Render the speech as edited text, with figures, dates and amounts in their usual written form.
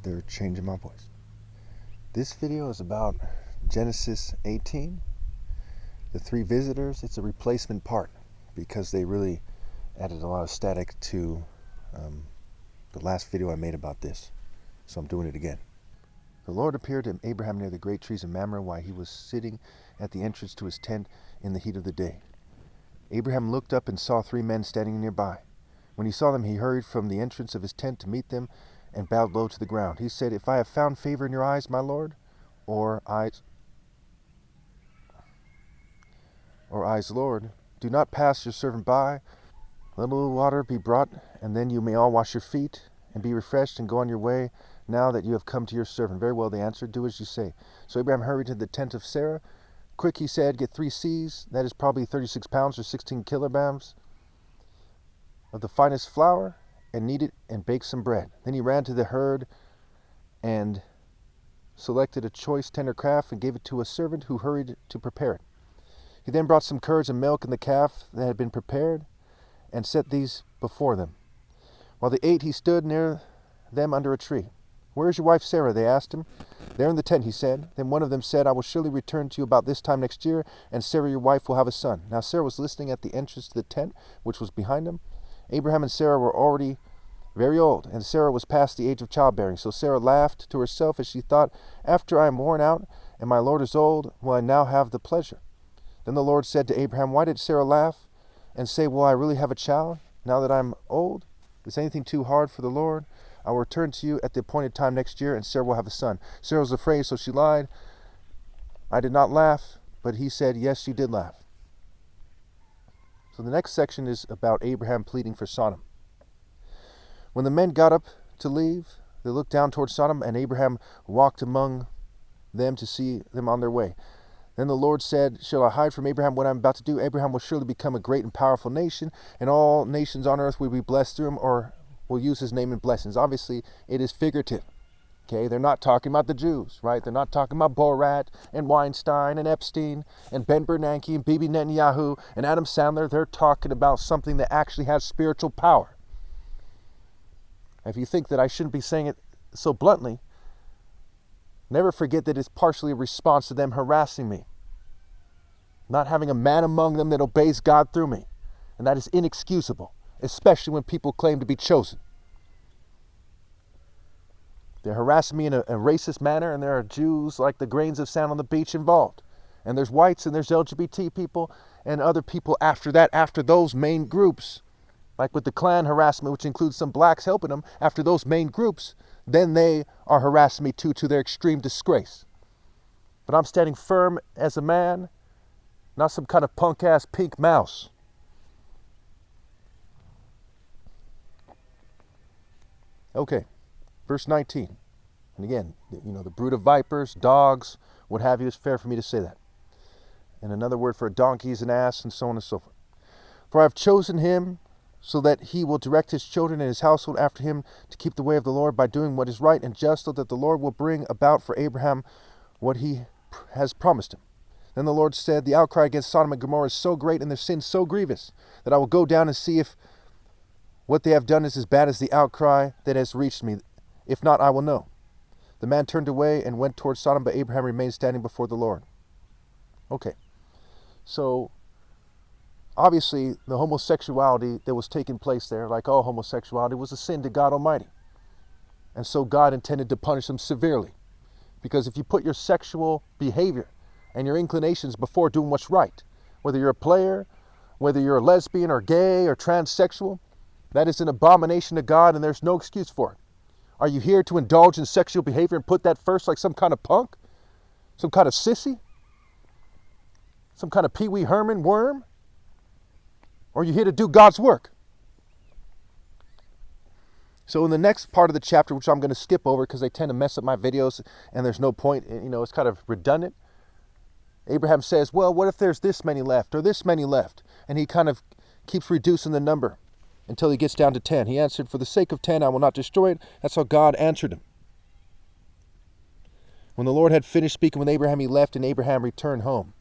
they're changing my voice. This video is about Genesis 18. The three visitors, it's a replacement part because they really added a lot of static to the last video I made about this. So I'm doing it again. The Lord appeared to Abraham near the great trees of Mamre while he was sitting at the entrance to his tent in the heat of the day. Abraham looked up and saw three men standing nearby. When he saw them, he hurried from the entrance of his tent to meet them and bowed low to the ground. He said, "If I have found favor in your eyes, my Lord, or eyes, Lord, do not pass your servant by. Let a little water be brought, and then you may all wash your feet and be refreshed and go on your way now that you have come to your servant." "Very well," they answered, "do as you say." So Abraham hurried to the tent of Sarah. "Quick," he said, "get 3 seahs, that is probably 36 pounds or 16 kilograms, of the finest flour, and knead it and bake some bread." Then he ran to the herd and selected a choice tender calf and gave it to a servant who hurried to prepare it. He then brought some curds and milk and the calf that had been prepared and set these before them. While they ate, he stood near them under a tree. "Where is your wife Sarah?" they asked him. "There in the tent," he said. Then one of them said, "I will surely return to you about this time next year, and Sarah your wife will have a son." Now Sarah was listening at the entrance to the tent, which was behind them. Abraham and Sarah were already very old, and Sarah was past the age of childbearing. So Sarah laughed to herself as she thought, "After I am worn out, and my Lord is old, will I now have the pleasure?" Then the Lord said to Abraham, "Why did Sarah laugh and say, 'Will I really have a child now that I'm old?' Is anything too hard for the Lord? I will return to you at the appointed time next year, and Sarah will have a son." Sarah was afraid, so she lied. "I did not laugh," but he said, "Yes, you did laugh." So the next section is about Abraham pleading for Sodom. When the men got up to leave, they looked down toward Sodom, and Abraham walked among them to see them on their way. Then the Lord said, "Shall I hide from Abraham what I am about to do? Abraham will surely become a great and powerful nation, and all nations on earth will be blessed through him, or will use his name in blessings." Obviously, it is figurative. Okay, they're not talking about the Jews, right? They're not talking about Borat and Weinstein and Epstein and Ben Bernanke and Bibi Netanyahu and Adam Sandler. They're talking about something that actually has spiritual power. If you think that I shouldn't be saying it so bluntly, never forget that it's partially a response to them harassing me, not having a man among them that obeys God through me. And that is inexcusable, especially when people claim to be chosen. They're harassing me in a racist manner, and there are Jews like the grains of sand on the beach involved. And there's whites, and there's LGBT people, and other people after that, after those main groups. Like with the Klan harassment, which includes some blacks helping them, after those main groups, then they are harassing me too, to their extreme disgrace. But I'm standing firm as a man, not some kind of punk-ass pink mouse. Okay, verse 19. And again, the brood of vipers, dogs, what have you, it's fair for me to say that. And another word for a donkey is an ass, and so on and so forth. "For I have chosen him so that he will direct his children and his household after him to keep the way of the Lord by doing what is right and just, so that the Lord will bring about for Abraham what he has promised him." Then the Lord said, "The outcry against Sodom and Gomorrah is so great and their sin so grievous that I will go down and see if what they have done is as bad as the outcry that has reached me. If not, I will know." The man turned away and went towards Sodom, but Abraham remained standing before the Lord. Okay, so obviously, the homosexuality that was taking place there, like all homosexuality, was a sin to God Almighty. And so God intended to punish them severely. Because if you put your sexual behavior and your inclinations before doing what's right, whether you're a player, whether you're a lesbian or gay or transsexual, that is an abomination to God, and there's no excuse for it. Are you here to indulge in sexual behavior and put that first like some kind of punk? Some kind of sissy? Some kind of Pee Wee Herman worm? Or are you here to do God's work? So in the next part of the chapter, which I'm going to skip over because they tend to mess up my videos and there's no point, it's kind of redundant. Abraham says, well, what if there's this many left or this many left? And he kind of keeps reducing the number until he gets down to 10. He answered, "For the sake of 10, I will not destroy it." That's how God answered him. When the Lord had finished speaking with Abraham, he left, and Abraham returned home.